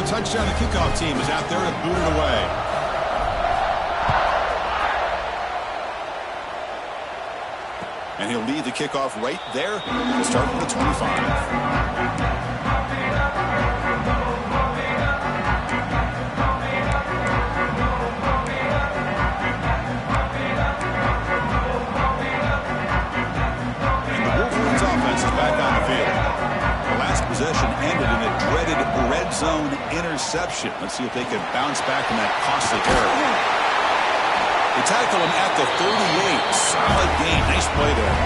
touchdown. The kickoff team is out there to boot it away. And he'll lead the kickoff right there. We'll start from the 25. Possession ended in a dreaded red zone interception. Let's see if they can bounce back from that costly error. They tackle him at the 38. Solid gain. Nice play there.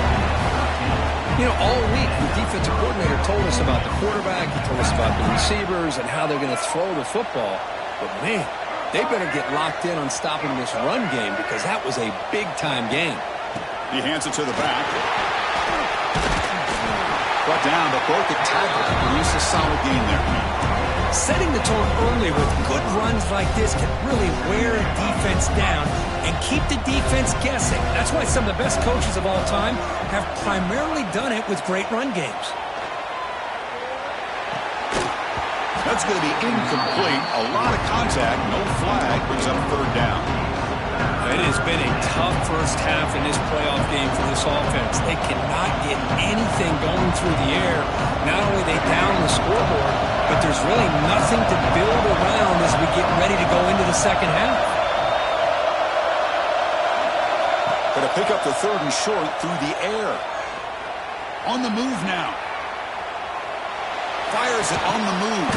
You know, all week the defensive coordinator told us about the quarterback. He told us about the receivers and how they're going to throw the football. But, man, they better get locked in on stopping this run game because that was a big-time game. He hands it to the back. Brought down, but broke a tackle to produce a solid gain there. Setting the tone early with good runs like this can really wear a defense down and keep the defense guessing. That's why some of the best coaches of all time have primarily done it with great run games. That's going to be incomplete. A lot of contact. No flag. Brings up third down. It has been a tough first half in this playoff game for this offense. They cannot get anything going through the air. Not only are they down the scoreboard, but there's really nothing to build around as we get ready to go into the second half. Going to pick up the third and short through the air. On the move now. Fires it on the move.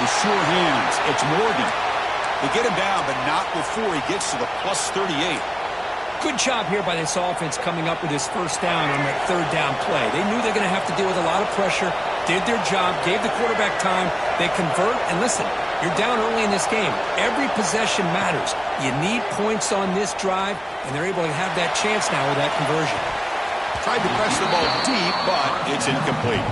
With sure hands. It's Morgan. They get him down, but not before he gets to the plus 38. Good job here by this offense coming up with his first down on that third down play. They knew they're going to have to deal with a lot of pressure, did their job, gave the quarterback time. They convert, and listen, you're down early in this game. Every possession matters. You need points on this drive, and they're able to have that chance now with that conversion. Tried to press the ball deep, but it's incomplete.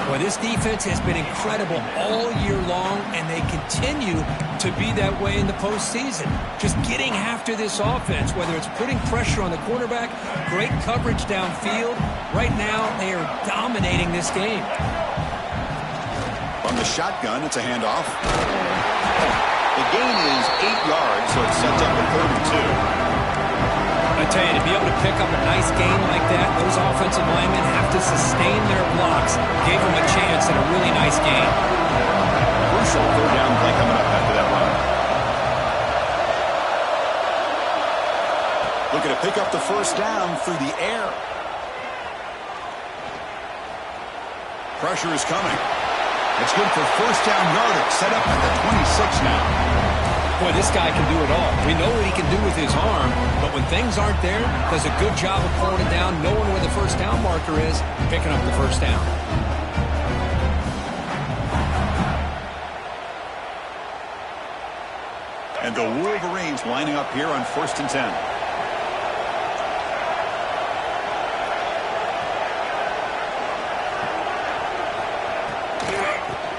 Well, this defense has been incredible all year long, and they continue to be that way in the postseason. Just getting after this offense, whether it's putting pressure on the quarterback, great coverage downfield. Right now, they are dominating this game. From the shotgun, it's a handoff. The gain is 8 yards, so it sets up a 32. I tell you, to be able to pick up a nice gain like that, those offensive linemen have to sustain their blocks. Gave them a chance at a really nice gain. Crucial third down play coming up after that run. Looking to pick up the first down through the air. Pressure is coming. It's good for first down yardage. Set up at the 26 now. Boy, this guy can do it all. We know what he can do with his arm, but when things aren't there, does a good job of pulling it down, knowing where the first down marker is, picking up the first down. And the Wolverines lining up here on 1st and 10.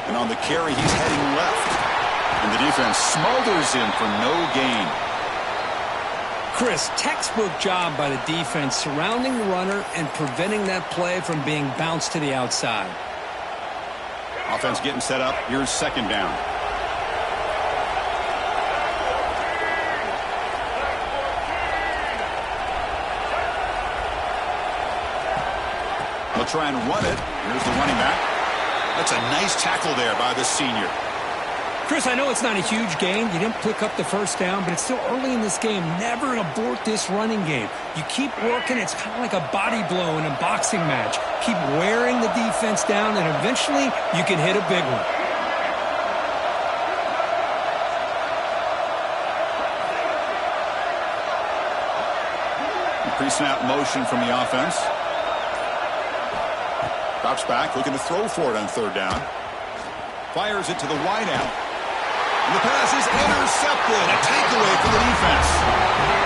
And on the carry, he's heading left. And the defense smothers him for no gain. Chris, textbook job by the defense surrounding the runner and preventing that play from being bounced to the outside. Offense getting set up. Here's second down. They'll try and run it. Here's the running back. That's a nice tackle there by the senior. Chris, I know it's not a huge gain. You didn't pick up the first down, but it's still early in this game. Never abort this running game. You keep working. It's kind of like a body blow in a boxing match. Keep wearing the defense down, and eventually you can hit a big one. Pre-snap motion from the offense. Drops back, looking to throw for it on third down. Fires it to the wideout. And the pass is intercepted. A takeaway for the defense.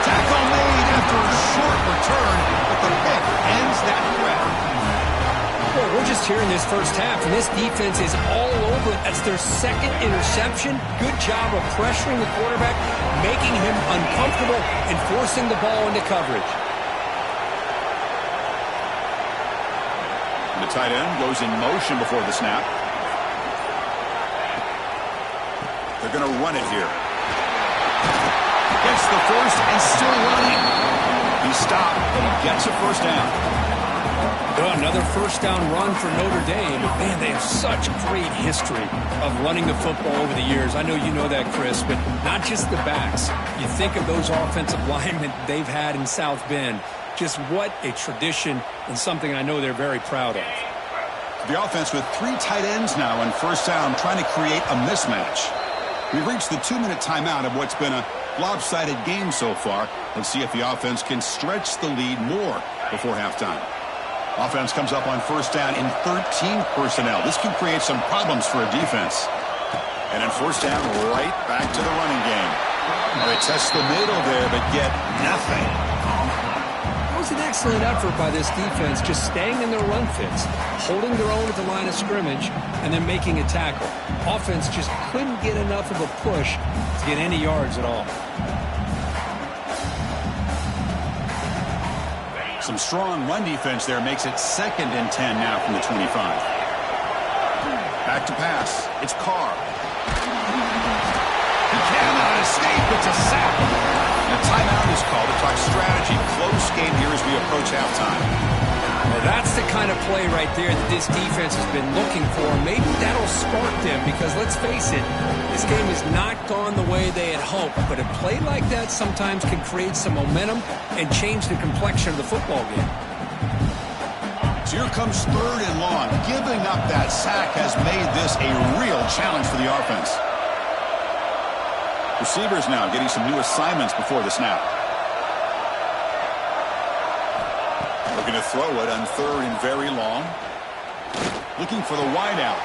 Tackle made after a short return, but the pick ends that threat. Well, we're just here in this first half, and this defense is all over it. That's their second interception. Good job of pressuring the quarterback, making him uncomfortable, and forcing the ball into coverage. And the tight end goes in motion before the snap. They're going to run it here. Gets the first and still running. He stopped, but he gets a first down. Well, another first down run for Notre Dame. Man, they have such great history of running the football over the years. I know you know that, Chris, but not just the backs. You think of those offensive linemen they've had in South Bend. Just what a tradition and something I know they're very proud of. The offense with 3 tight ends now on first down, trying to create a mismatch. We've reached the 2-minute timeout of what's been a lopsided game so far. Let's see if the offense can stretch the lead more before halftime. Offense comes up on first down in 13 personnel. This can create some problems for a defense. And on first down, right back to the running game. They test the middle there, but get nothing. It was an excellent effort by this defense, just staying in their run fits, holding their own at the line of scrimmage, and then making a tackle. Offense just couldn't get enough of a push to get any yards at all. Some strong run defense there makes it 2nd and 10 now from the 25. Back to pass. It's Carr. He cannot escape. It's a sack. And a timeout is called to talk strategy. Close game here as we approach halftime. Well, that's the kind of play right there that this defense has been looking for. Maybe that'll spark them because, let's face it, this game has not gone the way they had hoped. But a play like that sometimes can create some momentum and change the complexion of the football game. So here comes 3rd and long. Giving up that sack has made this a real challenge for the offense. Receivers now getting some new assignments before the snap. Looking to throw it on 3rd and very long. Looking for the wideout.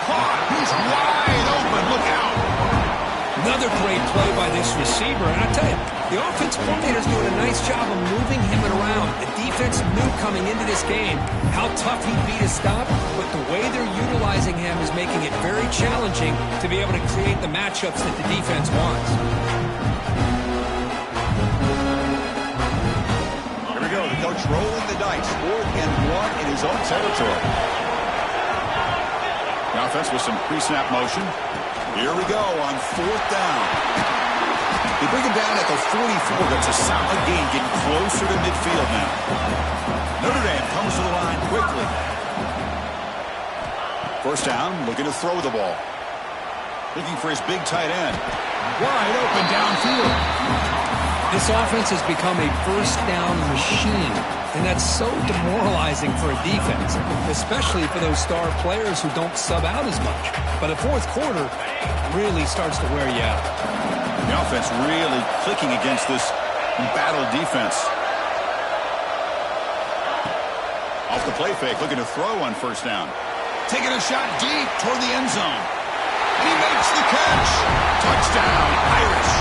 Caught. He's wide open. Look out. Another great play by this receiver. And I tell you, the offensive coordinator's doing a nice job of moving him around. The defense knew coming into this game how tough he'd be to stop, but the way they're utilizing him is making it very challenging to be able to create the matchups that the defense wants. Here we go. The coach rolling the dice. 4th and 1 in his own territory. The offense with some pre-snap motion. Here we go on 4th down. They bring him down at the 44. That's a solid gain, getting closer to midfield now. Notre Dame comes to the line quickly. First down, looking to throw the ball. Looking for his big tight end. Wide open downfield. This offense has become a first down machine, and that's so demoralizing for a defense, especially for those star players who don't sub out as much. But the fourth quarter really starts to wear you out. The offense really clicking against this battle defense. Off the play fake, looking to throw on first down. Taking a shot deep toward the end zone. And he makes the catch. Touchdown, Irish.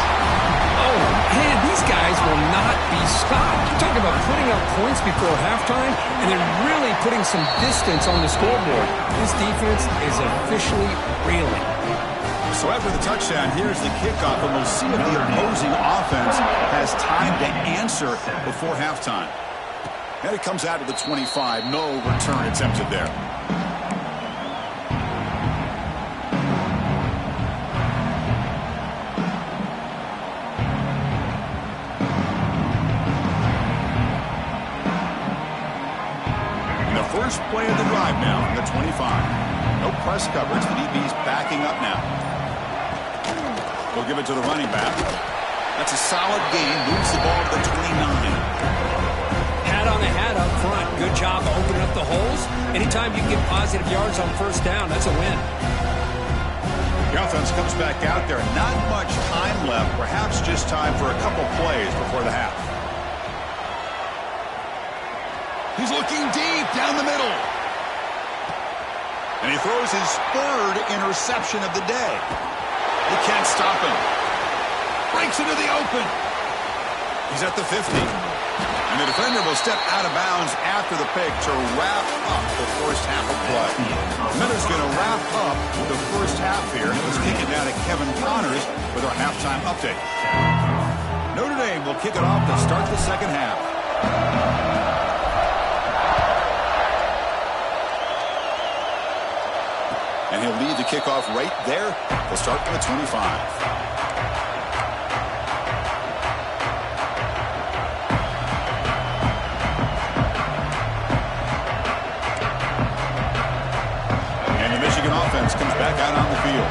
Oh, man, these guys will not be stopped. You're talking about putting up points before halftime and then really putting some distance on the scoreboard. This defense is officially reeling. So after the touchdown, here's the kickoff, and we'll see if the opposing offense has time to answer before halftime. And it comes out to the 25. No return attempted there. First play of the drive now from the 25. No press coverage. The DB's backing up now. We'll give it to the running back. That's a solid gain. Moves the ball to the 29. Hat on the hat up front. Good job opening up the holes. Anytime you can get positive yards on first down, that's a win. The offense comes back out there. Not much time left. Perhaps just time for a couple plays before the half. He's looking deep down the middle. And he throws his 3rd interception of the day. He can't stop him. Breaks into the open. He's at the 50. And the defender will step out of bounds after the pick to wrap up the first half of play. Miller's going to wrap up the first half here. Let's kick it down to Kevin Connors with our halftime update. Notre Dame will kick it off to start the second half. And he'll lead the kickoff right there. They'll start from the 25. Offense comes back out on the field.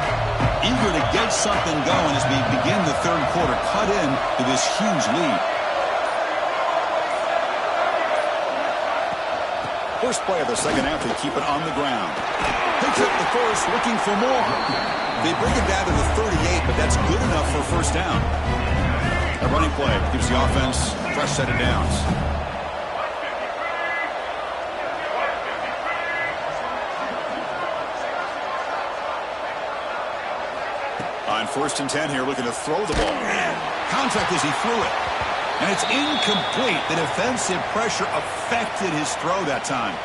Eager to get something going as we begin the third quarter, cut in to this huge lead. First play of the second half, they keep it on the ground. Picks up the first, looking for more. They bring it down to the 38, but that's good enough for a first down. A running play gives the offense a fresh set of downs. On 1st and 10 here, looking to throw the ball. Contact as he threw it. And it's incomplete. The defensive pressure affected his throw that time.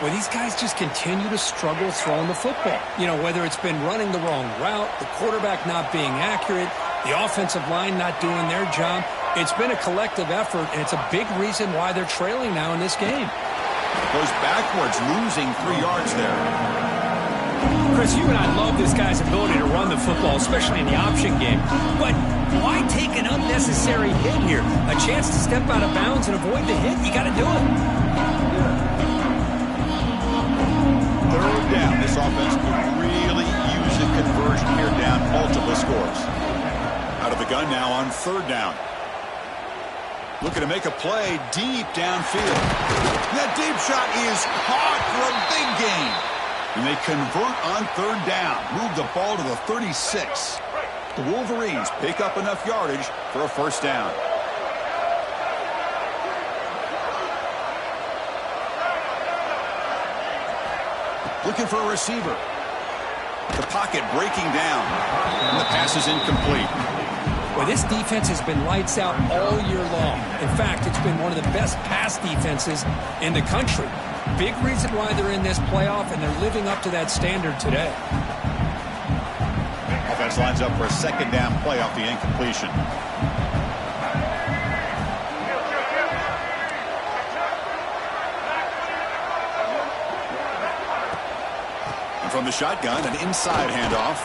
Well, these guys just continue to struggle throwing the football. You know, whether it's been running the wrong route, the quarterback not being accurate, the offensive line not doing their job. It's been a collective effort, and it's a big reason why they're trailing now in this game. Goes backwards, losing 3 yards there. Chris, you and I love this guy's ability to run the football, especially in the option game. But why take an unnecessary hit here? A chance to step out of bounds and avoid the hit? You got to do it. Third down. This offense could really use a conversion here, down multiple scores. Out of the gun now on 3rd down. Looking to make a play deep downfield. That deep shot is caught for a big gain. And they convert on 3rd down. Move the ball to the 36. The Wolverines pick up enough yardage for a first down. Looking for a receiver. The pocket breaking down. And the pass is incomplete. Well, this defense has been lights out all year long. In fact, it's been one of the best pass defenses in the country. Big reason why they're in this playoff, and they're living up to that standard today. Offense lines up for a 2nd down play off the incompletion. And from the shotgun, an inside handoff.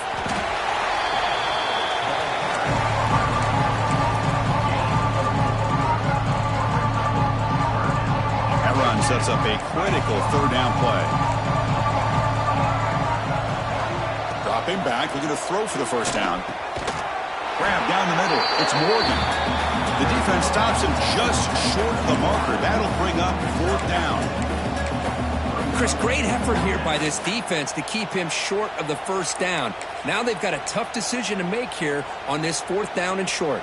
Sets up a critical 3rd down play. Dropping back, looking to throw for the first down. Grab down the middle. It's Morgan. The defense stops him just short of the marker. That'll bring up 4th down. Chris, great effort here by this defense to keep him short of the first down. Now they've got a tough decision to make here on this 4th down and short.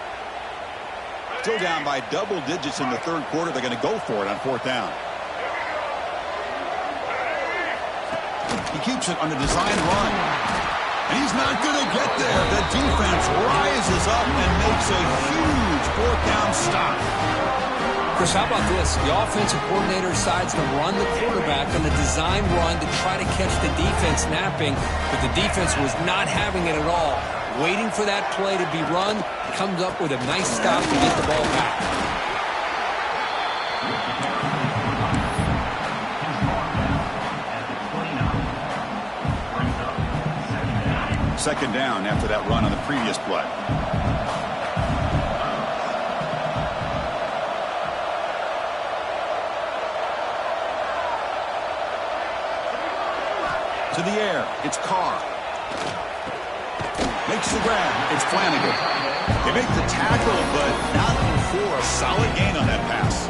Still down by double digits in the 3rd quarter. They're going to go for it on 4th down. He keeps it on the design run. And he's not going to get there. The defense rises up and makes a huge 4th down stop. Chris, how about this? The offensive coordinator decides to run the quarterback on the design run to try to catch the defense napping, but the defense was not having it at all. Waiting for that play to be run, comes up with a nice stop to get the ball back. 2nd down after that run on the previous play. To the air, it's Carr. Makes the grab, it's Flanagan. They make the tackle, but not before a solid gain on that pass.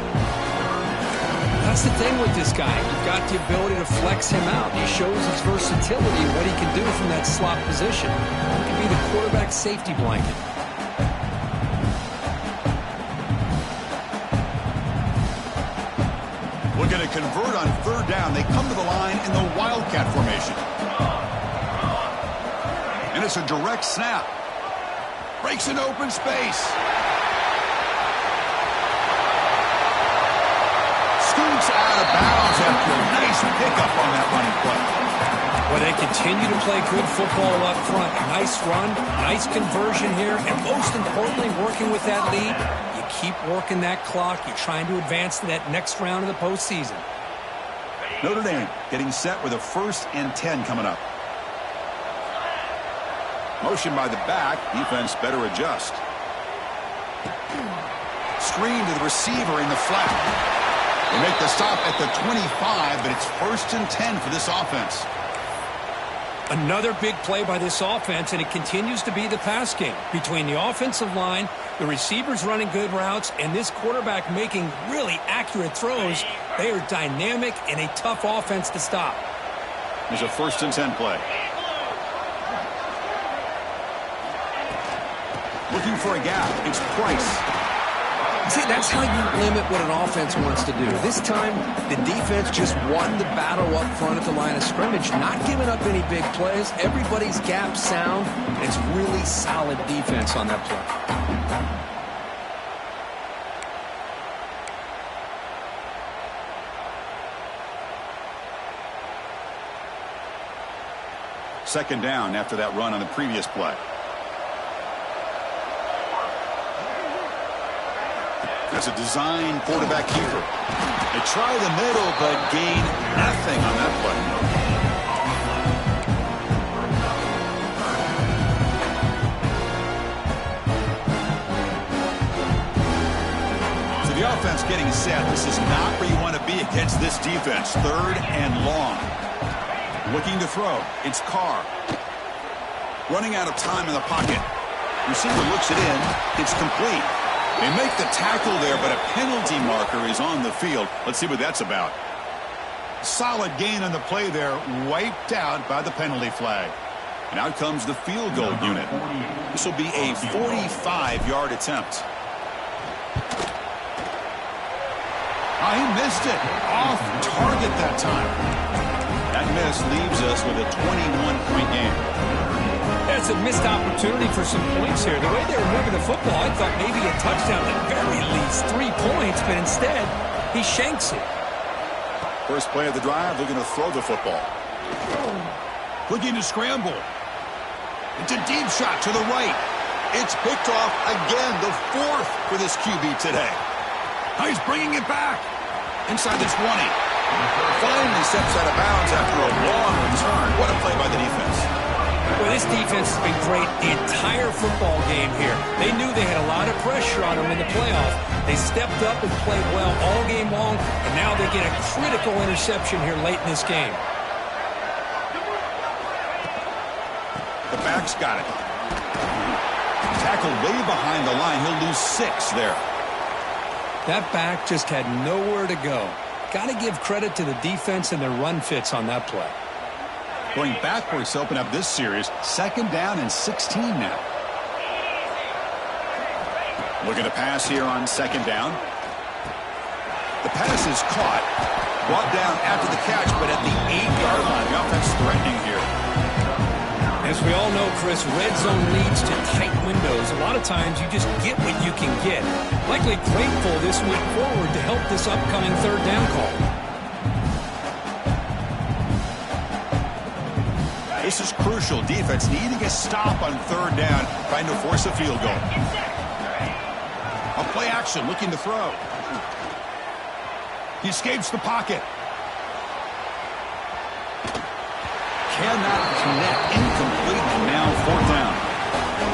That's the thing with this guy. You've got the ability to flex him out. He shows his versatility and what he can do from that slot position. He can be the quarterback's safety blanket. Looking to convert on 3rd down. They come to the line in the Wildcat formation. And it's a direct snap. Breaks an open space. Scoots out of bounds after a nice pickup on that running play. Well, they continue to play good football up front. Nice run, nice conversion here, and most importantly, working with that lead, you keep working that clock. You're trying to advance to that next round of the postseason. Notre Dame getting set with a 1st and 10 coming up. Motion by the back. Defense better adjust. Screen to the receiver in the flat. They make the stop at the 25, but it's 1st and 10 for this offense. Another big play by this offense, and it continues to be the pass game. Between the offensive line, the receivers running good routes, and this quarterback making really accurate throws, they are dynamic and a tough offense to stop. Here's a 1st and 10 play. Looking for a gap. It's Price. See, that's how you limit what an offense wants to do. This time, the defense just won the battle up front at the line of scrimmage, not giving up any big plays. Everybody's gap sound. It's really solid defense on that play. 2nd down after that run on the previous play. That's a design quarterback keeper. They try the middle, but gain nothing on that play. So the offense getting set. This is not where you want to be against this defense. 3rd and long. Looking to throw. It's Carr. Running out of time in the pocket. Receiver looks it in. It's complete. They make the tackle there, but a penalty marker is on the field. Let's see what that's about. Solid gain on the play there, wiped out by the penalty flag. And out comes the field goal unit. This will be a 45-yard attempt. Oh, he missed it. Off target that time. That miss leaves us with a 21-point game. That's a missed opportunity for some points here. The way they were moving the football, I thought maybe a touchdown, at very least 3 points, but instead, he shanks it. First play of the drive, looking to throw the football. Looking to scramble. It's a deep shot to the right. It's picked off again, the 4th for this QB today. Now he's bringing it back. Inside the 20. Finally steps out of bounds after a long return. What a play by the defense. Well, this defense has been great the entire football game here. They knew they had a lot of pressure on them in the playoff. They stepped up and played well all game long, and now they get a critical interception here late in this game. The back's got it. Tackled way behind the line. He'll lose 6 there. That back just had nowhere to go. Got to give credit to the defense and their run fits on that play. Going backwards to open up this series. 2nd down and 16 now. Looking to pass here on 2nd down. The pass is caught. Brought down after the catch, but at the 8-yard line. The offense threatening here. As we all know, Chris, red zone leads to tight windows. A lot of times you just get what you can get. Likely grateful this went forward to help this upcoming 3rd down call. This is crucial. Defense needing a stop on 3rd down, trying to force a field goal. A play action, looking to throw. He escapes the pocket. Cannot connect. Incomplete, and now 4th down.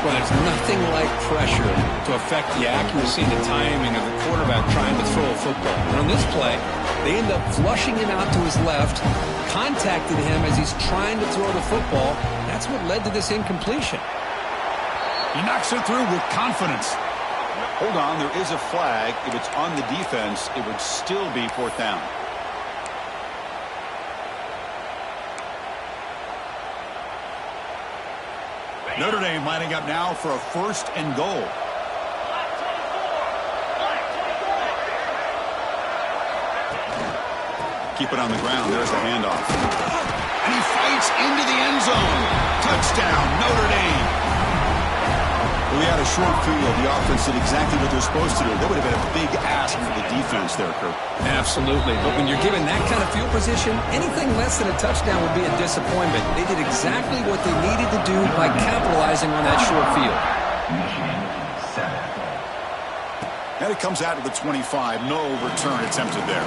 Well, there's nothing like pressure to affect the accuracy and the timing of the quarterback trying to throw a football. And on this play, they end up flushing him out to his left, contacted him as he's trying to throw the football. That's what led to this incompletion. He knocks it through with confidence. Hold on, there is a flag. If it's on the defense, it would still be 4th down. Notre Dame lining up now for a 1st and goal. Keep it on the ground. There's the handoff. And he fights into the end zone. Touchdown, Notre Dame. We had a short field. The offense did exactly what they're supposed to do. That would have been a big ask for the defense there, Kurt. Absolutely. But when you're given that kind of field position, anything less than a touchdown would be a disappointment. They did exactly what they needed to do by capitalizing on that short field. And it comes out to the 25. No return attempted there.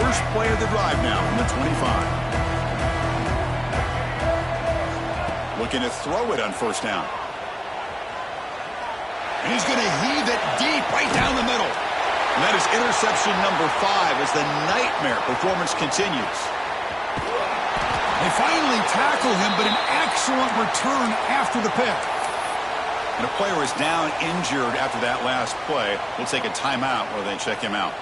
first play of the drive now from the 25. Looking to throw it on first down. And he's going to heave it deep right down the middle. And that is interception number 5 as the nightmare performance continues. They finally tackle him, but an excellent return after the pick. And a player is down injured after that last play. We'll take a timeout while they check him out.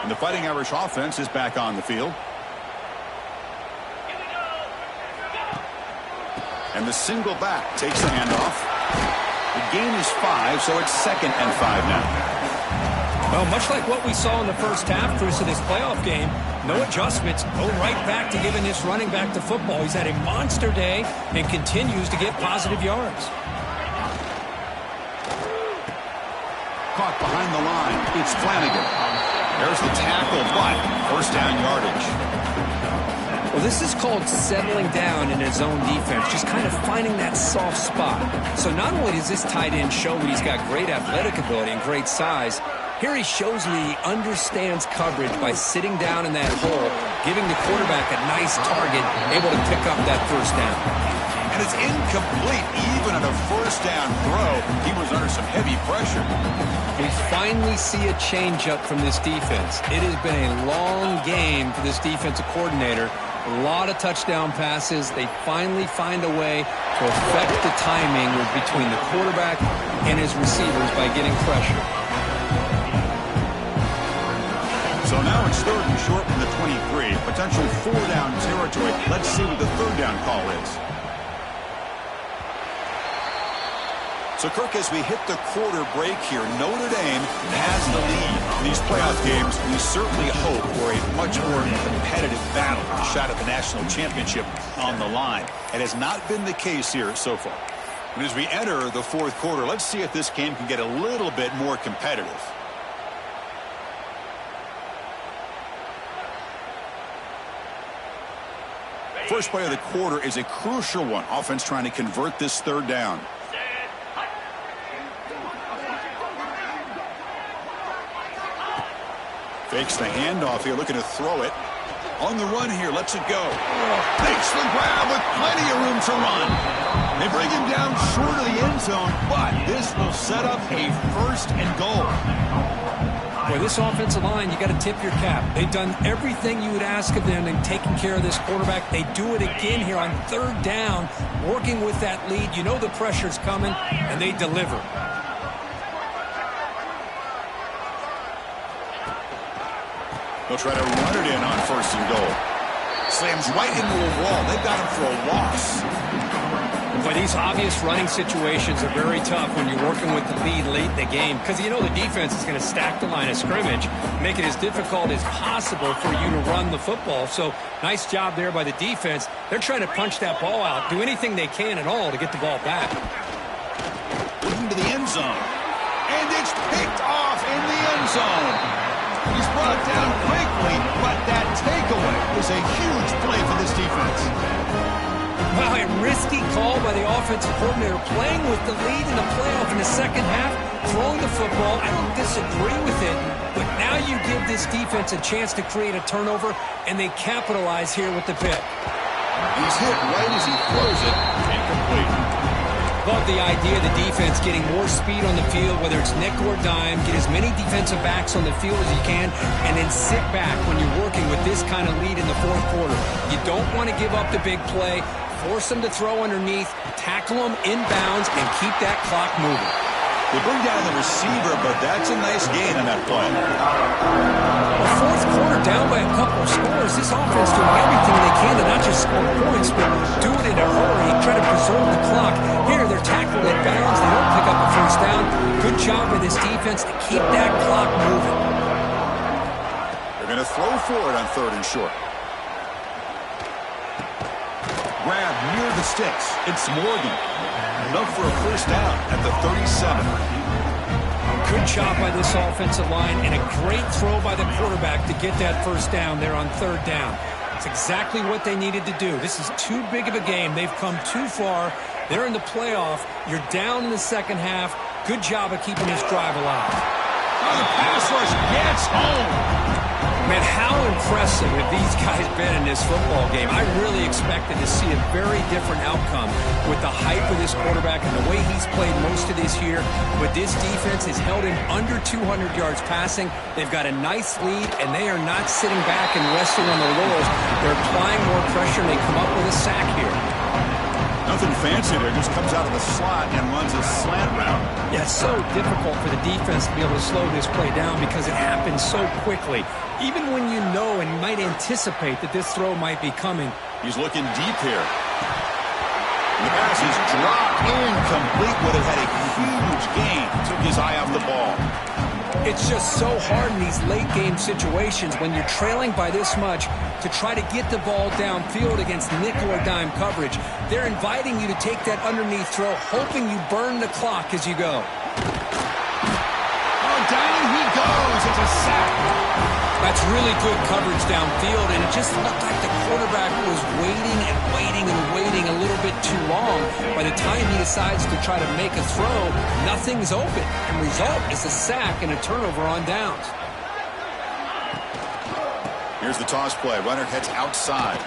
And the Fighting Irish offense is back on the field. And the single back takes the handoff. The gain is 5, so it's 2nd and 5 now. Well, much like what we saw in the first half, Bruce, of this playoff game, no adjustments, go right back to giving this running back the football. He's had a monster day and continues to get positive yards. Caught behind the line. It's Flanagan. There's the tackle, but first down yardage. Well, this is called settling down in his zone defense, just kind of finding that soft spot. So not only does this tight end show that he's got great athletic ability and great size, here he shows me he understands coverage by sitting down in that hole, giving the quarterback a nice target, able to pick up that first down. And it's incomplete. Even on a first down throw, he was under some heavy pressure. We finally see a changeup from this defense. It has been a long game for this defensive coordinator. A lot of touchdown passes. They finally find a way to affect the timing between the quarterback and his receivers by getting pressure. So now it's 3rd and short from the 23. Potential 4-down territory. Let's see what the 3rd down call is. So, Kirk, as we hit the quarter break here, Notre Dame has the lead. In these playoff games, we certainly hope for a much more competitive battle, a shot at the national championship on the line. It has not been the case here so far. And as we enter the 4th quarter, let's see if this game can get a little bit more competitive. First play of the quarter is a crucial one. Offense trying to convert this 3rd down. Fakes the handoff here, looking to throw it. On the run here, lets it go. Makes the grab with plenty of room to run. They bring him down short of the end zone, but this will set up a 1st and goal. Boy, this offensive line, you got to tip your cap. They've done everything you would ask of them in taking care of this quarterback. They do it again here on 3rd down, working with that lead. You know the pressure's coming, and they deliver. They'll try to run it in on 1st and goal. Slams right into a wall. They've got him for a loss. But these obvious running situations are very tough when you're working with the lead late in the game, because you know the defense is going to stack the line of scrimmage, make it as difficult as possible for you to run the football. So nice job there by the defense. They're trying to punch that ball out, do anything they can at all to get the ball back. Into the end zone. And it's picked off in the end zone. He's brought down quickly, but that takeaway is a huge play for this defense. Wow, a risky call by the offensive coordinator, playing with the lead in the playoff in the second half, throwing the football. I don't disagree with it, but now you give this defense a chance to create a turnover, and they capitalize here with the pick. He's hit right as he throws it. Incomplete. Love the idea of the defense getting more speed on the field, whether it's nickel or dime, get as many defensive backs on the field as you can, and then sit back when you're working with this kind of lead in the 4th quarter. You don't want to give up the big play, force them to throw underneath, tackle them inbounds, and keep that clock moving. They bring down the receiver, but that's a nice gain on that play. Well, 4th quarter down by a couple of scores. This offense doing everything they can to not just score points, but do it in a hurry, try to preserve the clock. Here, they're tackled in bounds. They don't pick up a first down. Good job by this defense to keep that clock moving. They're going to throw for it on 3rd and short. Grab near the sticks. It's Morgan. Enough for a first down at the 37. Good job by this offensive line, and a great throw by the quarterback to get that first down there on 3rd down. It's exactly what they needed to do. This is too big of a game. They've come too far. They're in the playoff. You're down in the second half. Good job of keeping this drive alive. Oh, the pass rush gets home. Man, how impressive have these guys been in this football game? I really expected to see a very different outcome with the hype of this quarterback and the way he's played most of this year. But this defense has held him under 200 yards passing. They've got a nice lead, and they are not sitting back and resting on their laurels. They're applying more pressure, and they come up with a sack here. Nothing fancy there. Just comes out of the slot and runs a slant route. Yeah, it's so difficult for the defense to be able to slow this play down because it happens so quickly. Even when you know and you might anticipate that this throw might be coming. He's looking deep here. The pass is dropped incomplete. Would have had a huge gain. Took his eye off the ball. It's just so hard in these late game situations when you're trailing by this much to try to get the ball downfield against nickel or dime coverage. They're inviting you to take that underneath throw, hoping you burn the clock as you go. Oh, down he goes. It's a sack. That's really good coverage downfield, and it just looked like the quarterback was waiting and waiting and waiting a little bit too long. By the time he decides to try to make a throw, nothing's open. And result is a sack and a turnover on downs. Here's the toss play. Runner heads outside.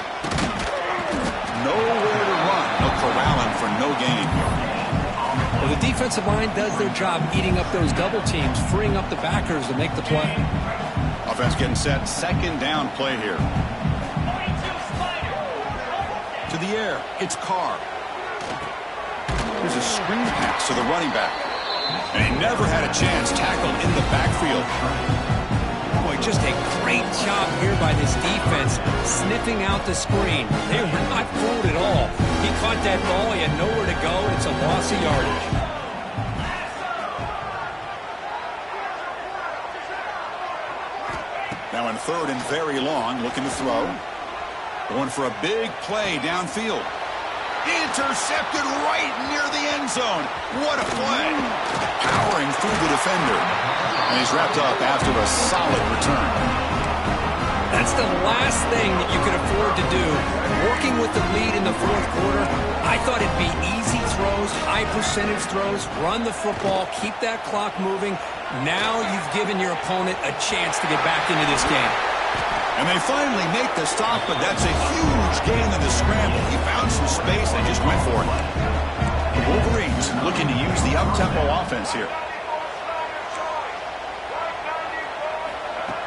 Nowhere to run. No corralling for no gain. Well, the defensive line does their job eating up those double teams, freeing up the backers to make the play. Offense getting set. Second down play here. To the air. It's Carr. Here's a screen pass to the running back. And he never had a chance. Tackled in the backfield. Boy, just a great job here by this defense, sniffing out the screen. They were not fooled at all. He caught that ball. He had nowhere to go. It's a loss of yardage. Now in third and very long, looking to throw. Going for a big play downfield. Intercepted right near the end zone. What a play. Powering through the defender. And he's wrapped up after a solid return. That's the last thing that you could afford to do. Working with the lead in the fourth quarter, I thought it'd be easy throws, high percentage throws, run the football, keep that clock moving. Now you've given your opponent a chance to get back into this game. And they finally make the stop, but that's a huge gain in the scramble. He found some space and just went for it. The Wolverines looking to use the up-tempo offense here.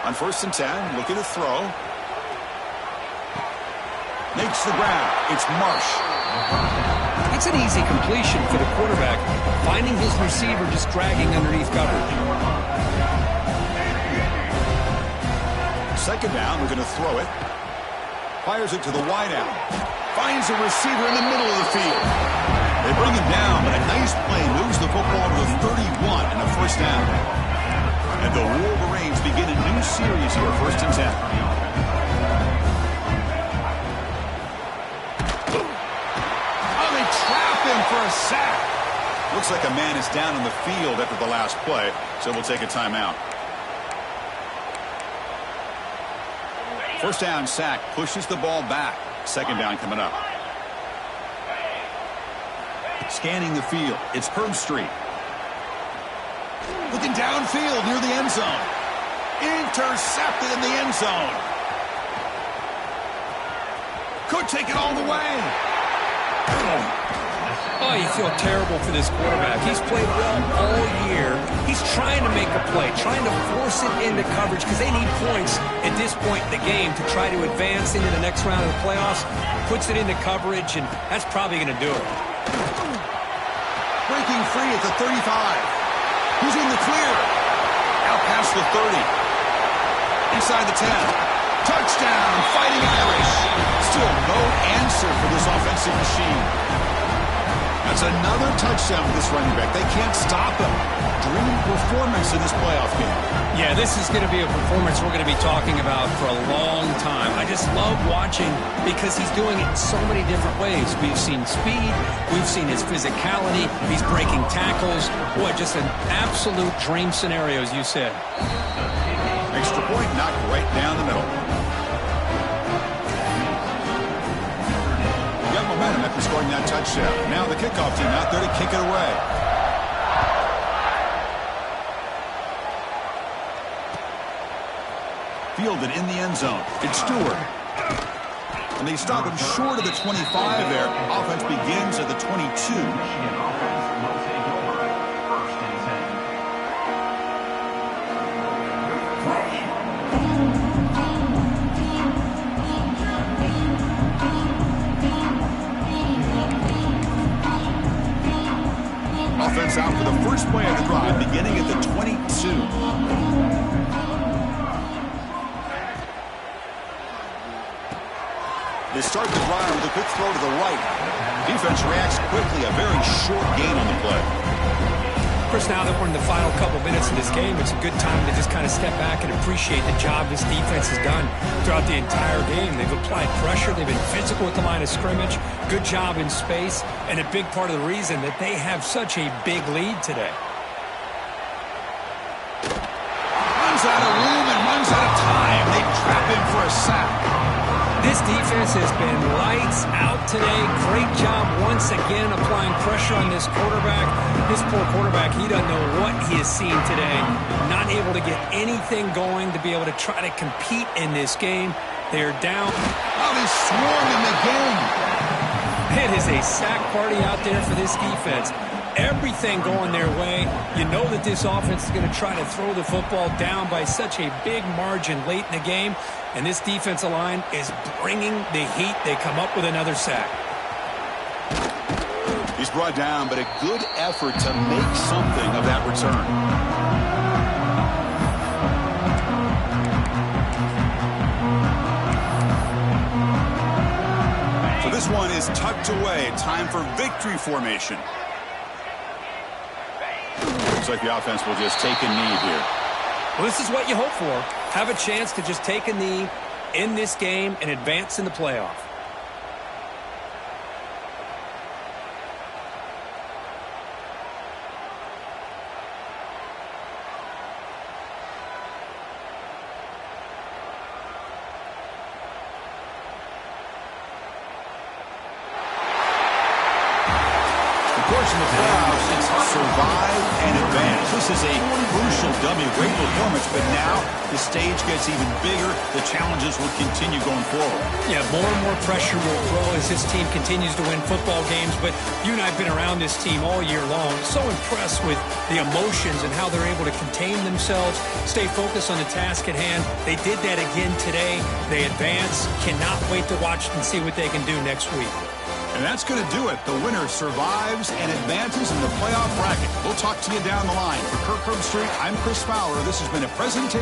On 1st and 10, looking to throw. Makes the grab. It's Marsh. It's an easy completion for the quarterback, finding his receiver just dragging underneath coverage. Second down, we're going to throw it. Fires it to the wideout. Finds a receiver in the middle of the field. They bring him down, but a nice play moves the football to the 31 and a first down. And the Wolverines begin a new series here, 1st and 10. Oh, they trap him for a sack. Looks like a man is down in the field after the last play, so we'll take a timeout. First down sack, pushes the ball back. Second down coming up. Scanning the field, it's Herbstreit. Looking downfield near the end zone. Intercepted in the end zone. Could take it all the way. Oh, you feel terrible for this quarterback. He's played well all year. He's trying to make a play, trying to force it into coverage because they need points at this point in the game to try to advance into the next round of the playoffs. Puts it into coverage, and that's probably going to do it. Breaking free at the 35. He's in the clear. Out past the 30. Inside the 10. Touchdown, Fighting Irish. Still no answer for this offensive machine. That's another touchdown for this running back. They can't stop him. Dream performance in this playoff game. Yeah, this is going to be a performance we're going to be talking about for a long time. I just love watching because he's doing it in so many different ways. We've seen speed. We've seen his physicality. He's breaking tackles. Boy, just an absolute dream scenario, as you said. Extra point knocked right down the middle. Got momentum after scoring that touchdown. Now the kickoff team out there to kick it away. fielded in the end zone. It's Stewart. And they stop him short of the 25 there. Offense begins at the 22. Offense out for the first play of the drive, beginning at the 22. They start the drive with a quick throw to the right. Defense reacts quickly, a very short gain on the play. Chris, now that we're in the final couple minutes of this game, it's a good time to just kind of step back and appreciate the job this defense has done throughout the entire game. They've applied pressure. They've been physical at the line of scrimmage. Good job in space, and a big part of the reason that they have such a big lead today. Runs out of room and runs out of time. They trap him for a sack. This defense has been lights out today. Great job once again applying pressure on this quarterback. This poor quarterback, he doesn't know what he has seen today. Not able to get anything going to be able to try to compete in this game. They're down. Oh, they swarm him again. It is a sack party out there for this defense. Everything going their way. You know that this offense is going to try to throw the football down by such a big margin late in the game. And this defensive line is bringing the heat. They come up with another sack. He's brought down, but a good effort to make something of that return. So this one is tucked away. Time for victory formation. Looks like the offense will just take a knee here. Well, this is what you hope for. Have a chance to just take a knee in this game and advance in the playoff. Of course, in the playoffs, it's survive and advance. This is a crucial W. Great performance, but now the stage gets even bigger. The challenges will continue going forward. Yeah, more and more pressure will grow as this team continues to win football games. But you and I have been around this team all year long. So impressed with the emotions and how they're able to contain themselves, stay focused on the task at hand. They did that again today. They advance. Cannot wait to watch and see what they can do next week. And that's going to do it. The winner survives and advances in the playoff bracket. We'll talk to you down the line. For Kirk Herbstreit, I'm Chris Fowler. This has been a presentation.